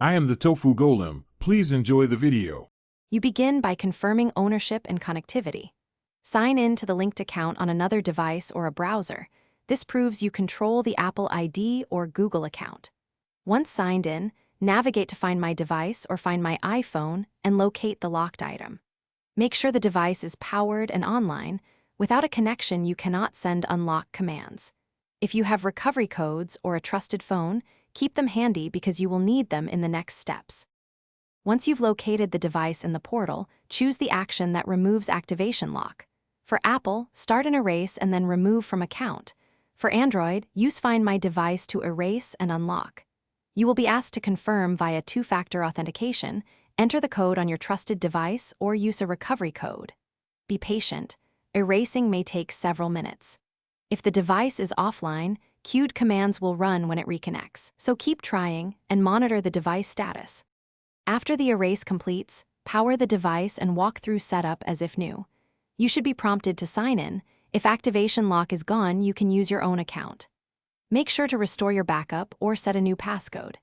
I am the Tofu Golem. Please enjoy the video. You begin by confirming ownership and connectivity. Sign in to the linked account on another device or a browser. This proves you control the Apple ID or Google account. Once signed in, navigate to Find My Device or Find My iPhone and locate the locked item. Make sure the device is powered and online. Without a connection, you cannot send unlock commands. If you have recovery codes or a trusted phone, keep them handy because you will need them in the next steps. Once you've located the device in the portal, choose the action that removes activation lock. For Apple, start an erase and then remove from account. For Android, use Find My Device to erase and unlock. You will be asked to confirm via two-factor authentication. Enter the code on your trusted device or use a recovery code. Be patient. Erasing may take several minutes. If the device is offline, queued commands will run when it reconnects, so keep trying and monitor the device status. After the erase completes, power the device and walk through setup as if new. You should be prompted to sign in. If activation lock is gone, you can use your own account. Make sure to restore your backup or set a new passcode.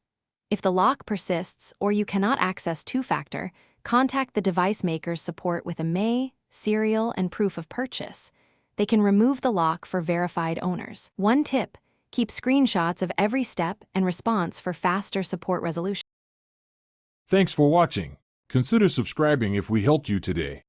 If the lock persists or you cannot access two-factor, contact the device maker's support with a MAE, serial, and proof of purchase. They can remove the lock for verified owners. One tip: keep screenshots of every step and response for faster support resolution. Thanks for watching. Consider subscribing if we helped you today.